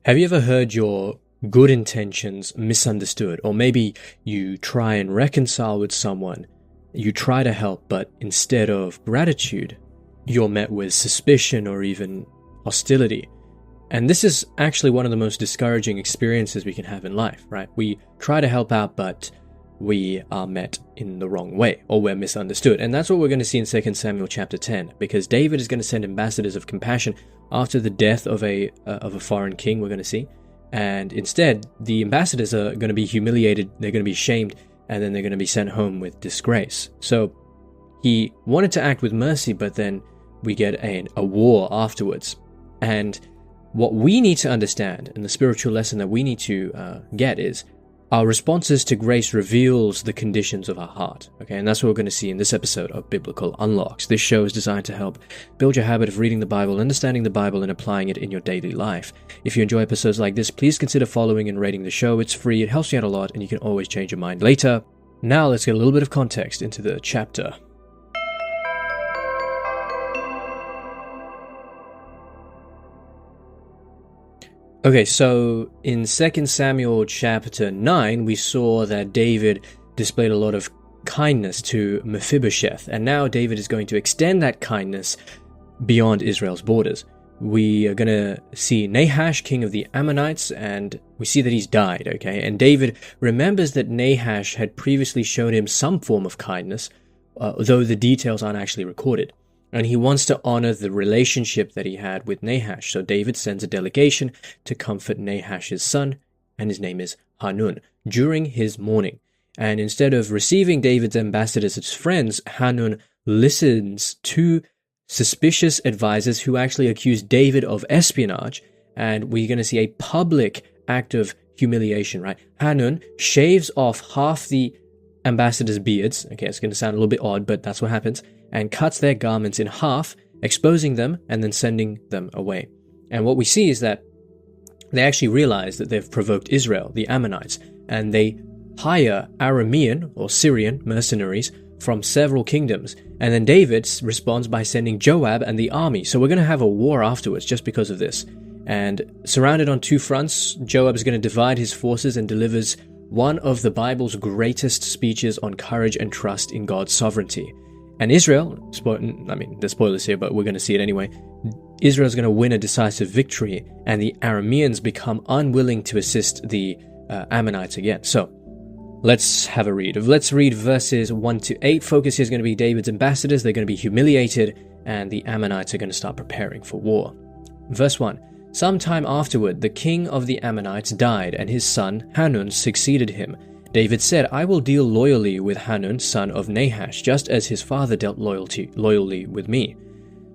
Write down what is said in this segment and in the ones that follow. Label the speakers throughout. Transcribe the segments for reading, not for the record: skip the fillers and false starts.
Speaker 1: Have you ever heard your good intentions misunderstood? Or maybe you try and reconcile with someone, you try to help, but instead of gratitude, you're met with suspicion or even hostility. And this is actually one of the most discouraging experiences we can have in life, right? We try to help out, but we are met in the wrong way, or we're misunderstood. And that's what we're going to see in 2 Samuel chapter 10, because David is going to send ambassadors of compassion after the death of a foreign king, we're going to see. And instead, the ambassadors are going to be humiliated, they're going to be shamed, and then they're going to be sent home with disgrace. So he wanted to act with mercy, but then we get a war afterwards. And what we need to understand, and the spiritual lesson that we need to get is, our responses to grace reveals the conditions of our heart. Okay, and that's what we're going to see in this episode of Biblical Unlocks. This show is designed to help build your habit of reading the Bible, understanding the Bible, and applying it in your daily life. If you enjoy episodes like this, please consider following and rating the show. It's free, it helps you out a lot, and you can always change your mind later. Now let's get a little bit of context into the chapter. Okay, so in 2 Samuel chapter 9, we saw that David displayed a lot of kindness to Mephibosheth, and now David is going to extend that kindness beyond Israel's borders. We are going to see Nahash, king of the Ammonites, and we see that he's died, okay? And David remembers that Nahash had previously shown him some form of kindness, though the details aren't actually recorded. And he wants to honor the relationship that he had with Nahash. So David sends a delegation to comfort Nahash's son, and his name is Hanun, during his mourning. And instead of receiving David's ambassadors as friends, Hanun listens to suspicious advisors who actually accuse David of espionage. And we're going to see a public act of humiliation, right? Hanun shaves off half the ambassadors' beards. Okay, it's going to sound a little bit odd, but that's what happens. And cuts their garments in half, exposing them and then sending them away. And what we see is that they actually realize that they've provoked Israel, the Ammonites, and they hire Aramean or Syrian mercenaries from several kingdoms. And then David responds by sending Joab and the army. So we're going to have a war afterwards just because of this. And surrounded on two fronts, Joab is going to divide his forces and delivers one of the Bible's greatest speeches on courage and trust in God's sovereignty. And Israel, there's spoilers here, but we're going to see it anyway. Israel's going to win a decisive victory, and the Arameans become unwilling to assist the Ammonites again. So, let's have a read. Let's read verses 1 to 8. Focus here is going to be David's ambassadors. They're going to be humiliated, and the Ammonites are going to start preparing for war. Verse 1. Sometime afterward, the king of the Ammonites died, and his son Hanun succeeded him. David said, I will deal loyally with Hanun, son of Nahash, just as his father dealt loyally with me.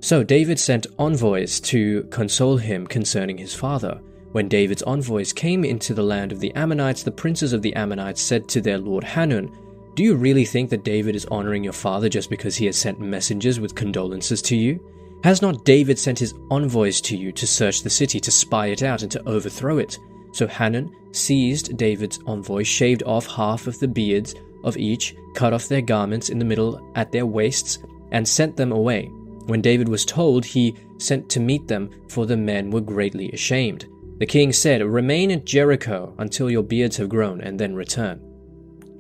Speaker 1: So David sent envoys to console him concerning his father. When David's envoys came into the land of the Ammonites, the princes of the Ammonites said to their lord Hanun, Do you really think that David is honoring your father just because he has sent messengers with condolences to you? Has not David sent his envoys to you to search the city, to spy it out, and to overthrow it? So Hanun seized David's envoys, shaved off half of the beards of each, cut off their garments in the middle at their waists, and sent them away. When David was told, he sent to meet them, for the men were greatly ashamed. The king said, Remain at Jericho until your beards have grown, and then return.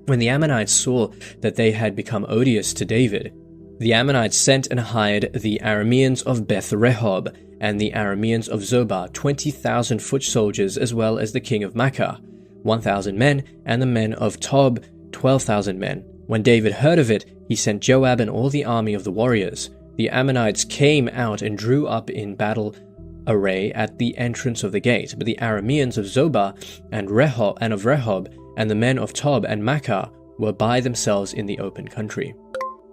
Speaker 1: When the Ammonites saw that they had become odious to David, the Ammonites sent and hired the Arameans of Beth-rehob and the Arameans of Zobah, 20,000 foot soldiers, as well as the king of Makkah, 1,000 men, and the men of Tob, 12,000 men. When David heard of it, he sent Joab and all the army of the warriors. The Ammonites came out and drew up in battle array at the entrance of the gate, but the Arameans of Zobah and of Rehob and the men of Tob and Makkah were by themselves in the open country.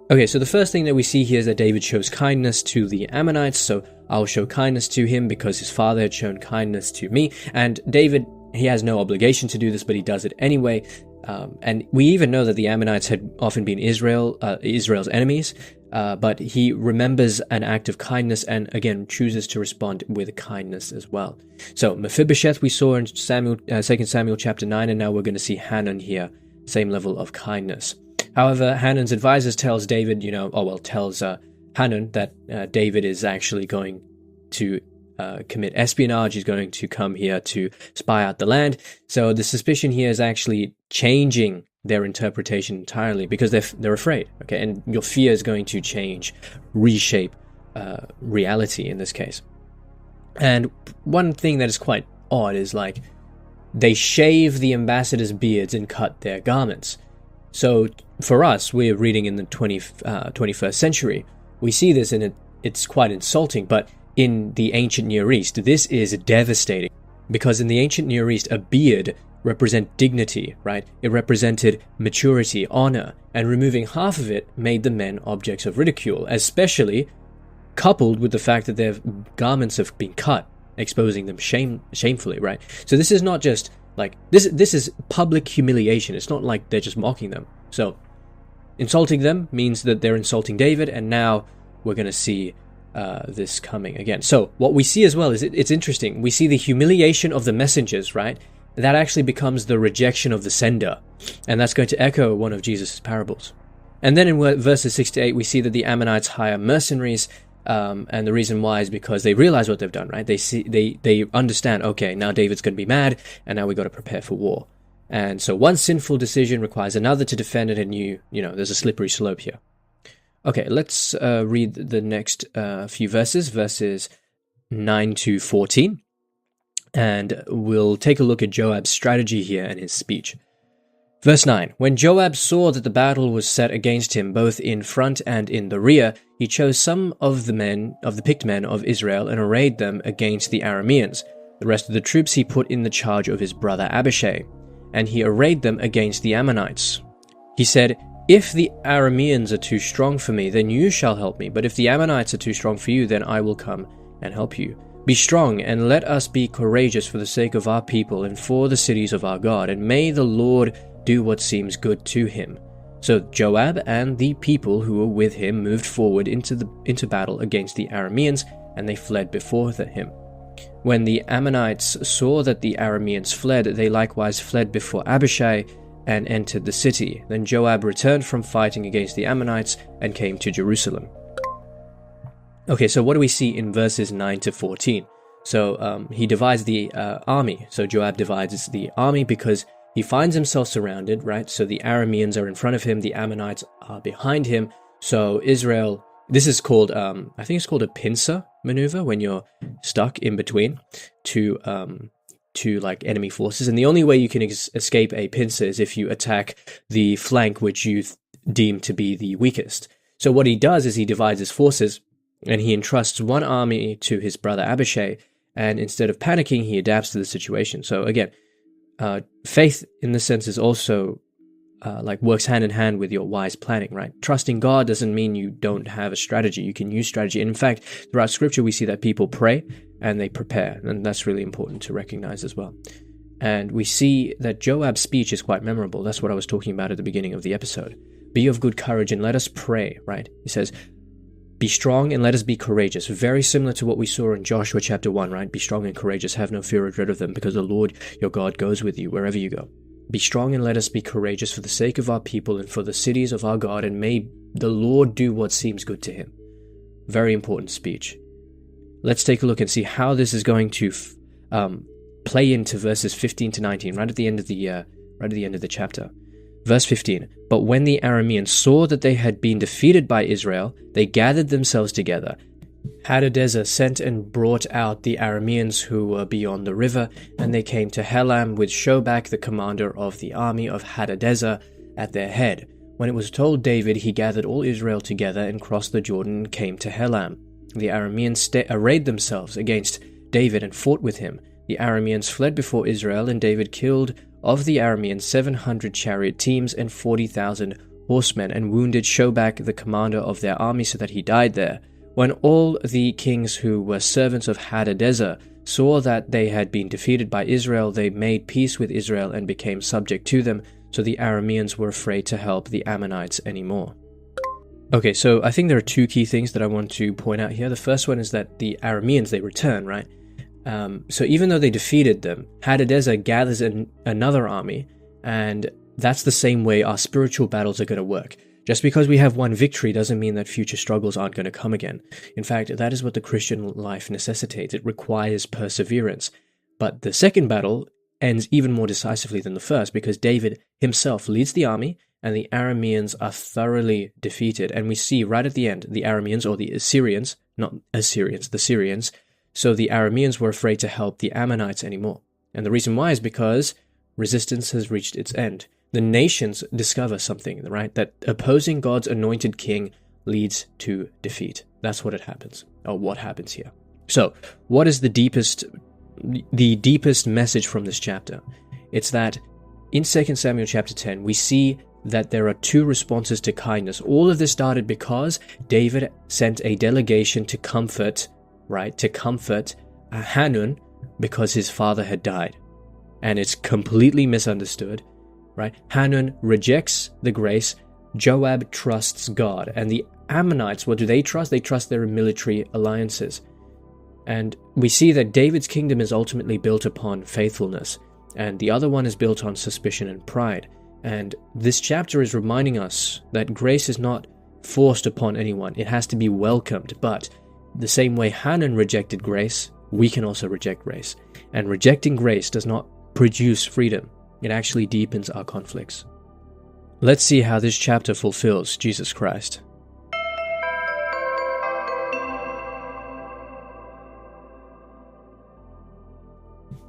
Speaker 1: Okay, so the first thing that we see here is that David shows kindness to the Ammonites, so I'll show kindness to him because his father had shown kindness to me. And David, he has no obligation to do this, but he does it anyway. And we even know that the Ammonites had often been Israel's enemies, but he remembers an act of kindness and, again, chooses to respond with kindness as well. So Mephibosheth we saw in 2 Samuel chapter 9, and now we're going to see Hanun here, same level of kindness. However, Hanun's advisors tells David, tells Hanun that David is actually going to commit espionage. He's going to come here to spy out the land. So the suspicion here is actually changing their interpretation entirely because they're afraid. Okay, and your fear is going to reshape reality in this case. And one thing that is quite odd is like they shave the ambassadors' beards and cut their garments. So for us, we're reading in the 21st century. We see this and it's quite insulting, but in the ancient Near East, this is devastating because in the ancient Near East, a beard represented dignity, right? It represented maturity, honor, and removing half of it made the men objects of ridicule, especially coupled with the fact that their garments have been cut, exposing them shamefully, right? So this is not just like this is public humiliation. It's not like they're just mocking them. So insulting them means that they're insulting David, and now we're going to see this coming again. So what we see as well is it's interesting. We see the humiliation of the messengers, right? That actually becomes the rejection of the sender, and that's going to echo one of Jesus' parables. And then in verses 6 to 8, we see that the Ammonites hire mercenaries, and the reason why is because they realize what they've done, right? They understand, okay, now David's going to be mad, and now we got to prepare for war. And so one sinful decision requires another to defend it, and there's a slippery slope here. Okay, let's read the next few verses 9 to 14, and we'll take a look at Joab's strategy here and his speech. Verse 9, when Joab saw that the battle was set against him both in front and in the rear, he chose some of the picked men of Israel and arrayed them against the Arameans. The rest of the troops he put in the charge of his brother Abishai, and he arrayed them against the Ammonites. He said, if the Arameans are too strong for me, then you shall help me, but if the Ammonites are too strong for you, then I will come and help you. Be strong, and let us be courageous for the sake of our people and for the cities of our God, and may the Lord do what seems good to him. So Joab and the people who were with him moved forward into battle against the Arameans, and they fled before him. When the Ammonites saw that the Arameans fled, they likewise fled before Abishai and entered the city. Then Joab returned from fighting against the Ammonites and came to Jerusalem. Okay, so what do we see in verses 9 to 14? So he divides the army. So Joab divides the army because he finds himself surrounded, right? So the Arameans are in front of him, the Ammonites are behind him. So Israel, this is called, I think it's called a pincer maneuver, when you're stuck in between two like enemy forces. And the only way you can escape a pincer is if you attack the flank which you deem to be the weakest. So what he does is he divides his forces, and he entrusts one army to his brother Abishai, and instead of panicking, he adapts to the situation. So again, faith in this sense is also works hand in hand with your wise planning, right? Trusting God doesn't mean you don't have a strategy. You can use strategy. And in fact, throughout scripture, we see that people pray and they prepare, and that's really important to recognize as well. And we see that Joab's speech is quite memorable. That's what I was talking about at the beginning of the episode. Be of good courage and let us pray, right? He says, be strong and let us be courageous. Very similar to what we saw in Joshua chapter 1, right? Be strong and courageous, have no fear or dread of them, because the Lord your God goes with you wherever you go. Be strong and let us be courageous for the sake of our people and for the cities of our God, and may the Lord do what seems good to him. Very important speech. Let's take a look and see how this is going to play into verses 15 to 19, right at the end of the chapter. Verse 15, but when the Arameans saw that they had been defeated by Israel, they gathered themselves together. Hadadezer sent and brought out the Arameans who were beyond the river, and they came to Helam with Shobak, the commander of the army of Hadadezer, at their head. When it was told David, he gathered all Israel together and crossed the Jordan and came to Helam. The Arameans arrayed themselves against David and fought with him. The Arameans fled before Israel, and David killed of the Arameans 700 chariot teams and 40,000 horsemen, and wounded Shobak, the commander of their army, so that he died there. When all the kings who were servants of Hadadezer saw that they had been defeated by Israel, they made peace with Israel and became subject to them, so the Arameans were afraid to help the Ammonites anymore. Okay, so I think there are two key things that I want to point out here. The first one is that the Arameans, they return, right? So even though they defeated them, Hadadezer gathers another army, and that's the same way our spiritual battles are going to work. Just because we have one victory doesn't mean that future struggles aren't going to come again. In fact, that is what the Christian life necessitates. It requires perseverance. But the second battle ends even more decisively than the first, because David himself leads the army and the Arameans are thoroughly defeated. And we see right at the end, the Arameans, or the Assyrians, not Assyrians, the Syrians. So the Arameans were afraid to help the Ammonites anymore. And the reason why is because resistance has reached its end. The nations discover something, right? That opposing God's anointed king leads to defeat. That's what it happens, or what happens here. So, what is the deepest message from this chapter? It's that in 2 Samuel chapter 10, we see that there are two responses to kindness. All of this started because David sent a delegation to comfort, right? To comfort Hanun because his father had died. And it's completely misunderstood, right? Hanun rejects the grace. Joab trusts God. And the Ammonites, what do they trust? They trust their military alliances. And we see that David's kingdom is ultimately built upon faithfulness, and the other one is built on suspicion and pride. And this chapter is reminding us that grace is not forced upon anyone. It has to be welcomed. But the same way Hanun rejected grace, we can also reject grace. And rejecting grace does not produce freedom. It actually deepens our conflicts. Let's see how this chapter fulfills Jesus Christ.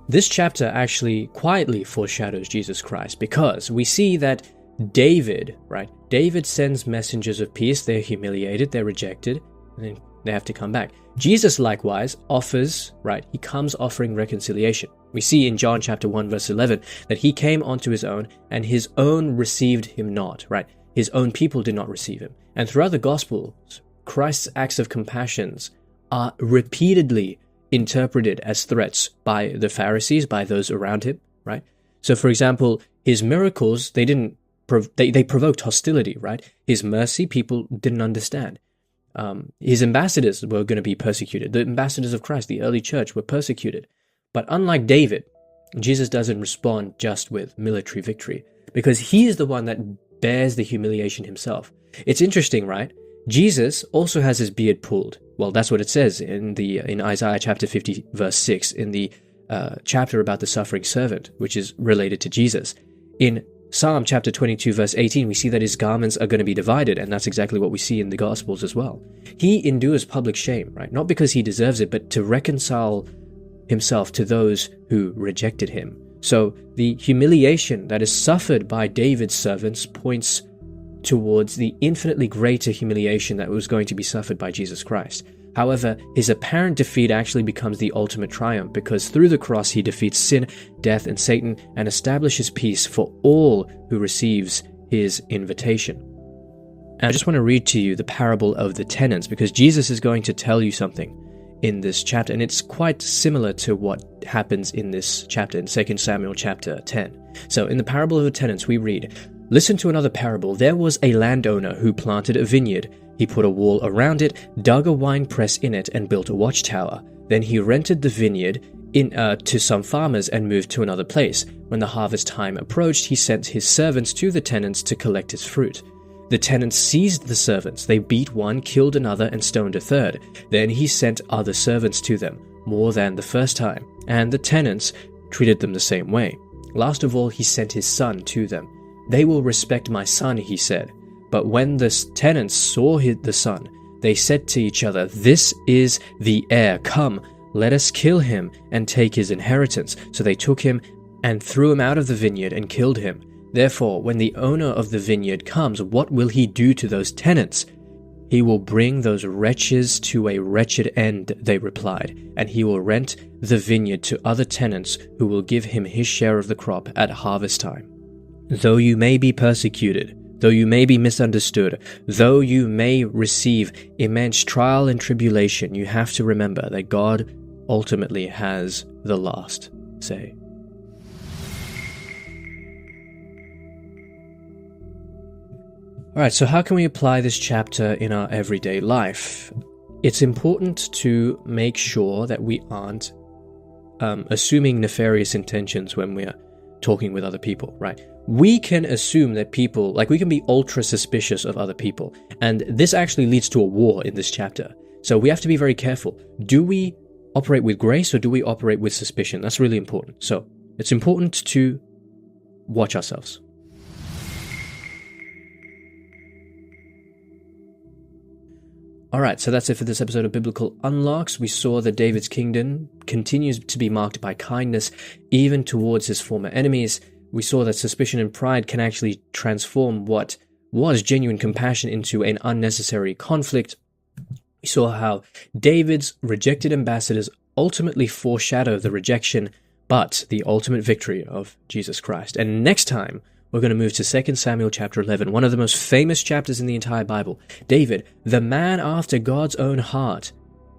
Speaker 1: This chapter actually quietly foreshadows Jesus Christ, because we see that David, right? David sends messengers of peace. They're humiliated, they're rejected, and then they have to come back. Jesus likewise offers, right? He comes offering reconciliation. We see in John chapter 1 verse 11 that he came unto his own, and his own received him not, right? His own people did not receive him. And throughout the Gospels, Christ's acts of compassion are repeatedly interpreted as threats by the Pharisees, by those around him, right? So for example, his miracles, they provoked hostility, right? His mercy, people didn't understand. His ambassadors were going to be persecuted. The ambassadors of Christ, the early church, were persecuted. But unlike David, Jesus doesn't respond just with military victory, because he is the one that bears the humiliation himself. It's interesting, right? Jesus also has his beard pulled. Well, that's what it says in Isaiah chapter 50 verse 6, in the chapter about the suffering servant, which is related to Jesus. In Psalm chapter 22 verse 18, we see that his garments are going to be divided, and that's exactly what we see in the Gospels as well. He endures public shame, right? Not because he deserves it, but to reconcile himself to those who rejected him. So the humiliation that is suffered by David's servants points towards the infinitely greater humiliation that was going to be suffered by Jesus Christ. However, his apparent defeat actually becomes the ultimate triumph, because through the cross he defeats sin, death, and Satan, and establishes peace for all who receives his invitation. And I just want to read to you the parable of the tenants, because Jesus is going to tell you something in this chapter, and it's quite similar to what happens in this chapter in 2 Samuel chapter 10. So in the parable of the tenants we read, "Listen to another parable. There was a landowner who planted a vineyard. He put a wall around it, dug a wine press in it, and built a watchtower. Then he rented the vineyard to some farmers and moved to another place. When the harvest time approached, he sent his servants to the tenants to collect his fruit. The tenants seized the servants. They beat one, killed another, and stoned a third. Then he sent other servants to them, more than the first time, and the tenants treated them the same way. Last of all, he sent his son to them. 'They will respect my son,' he said. But when the tenants saw the son, they said to each other, 'This is the heir. Come, let us kill him and take his inheritance.' So they took him and threw him out of the vineyard and killed him. Therefore, when the owner of the vineyard comes, what will he do to those tenants?" "He will bring those wretches to a wretched end," they replied, "and he will rent the vineyard to other tenants who will give him his share of the crop at harvest time." Though you may be persecuted, though you may be misunderstood, though you may receive immense trial and tribulation, you have to remember that God ultimately has the last say. Alright, so how can we apply this chapter in our everyday life? It's important to make sure that we aren't assuming nefarious intentions when we're talking with other people, right? we can assume that people, like we can be ultra suspicious of other people. And this actually leads to a war in this chapter. So we have to be very careful. Do we operate with grace or do we operate with suspicion? That's really important. So it's important to watch ourselves. Alright, so that's it for this episode of Biblical Unlocks. We saw that David's kingdom continues to be marked by kindness, even towards his former enemies. We saw that suspicion and pride can actually transform what was genuine compassion into an unnecessary conflict. We saw how David's rejected ambassadors ultimately foreshadow the rejection, but the ultimate victory of Jesus Christ. And next time, we're going to move to 2 Samuel chapter 11, one of the most famous chapters in the entire Bible. David, the man after God's own heart,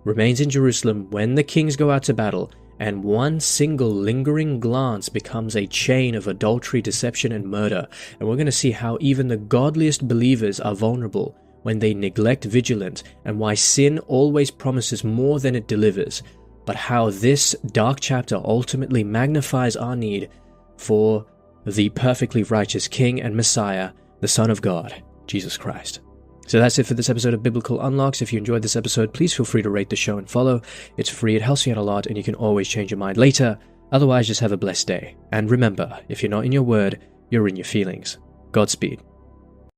Speaker 1: remains in Jerusalem when the kings go out to battle, and one single lingering glance becomes a chain of adultery, deception, and murder. And we're going to see how even the godliest believers are vulnerable when they neglect vigilance, and why sin always promises more than it delivers, but how this dark chapter ultimately magnifies our need for the perfectly righteous King and Messiah, the Son of God, Jesus Christ. So that's it for this episode of Biblical Unlocks. If you enjoyed this episode, please feel free to rate the show and follow. It's free, it helps you out a lot, and you can always change your mind later. Otherwise, just have a blessed day. And remember, if you're not in your word, you're in your feelings. Godspeed.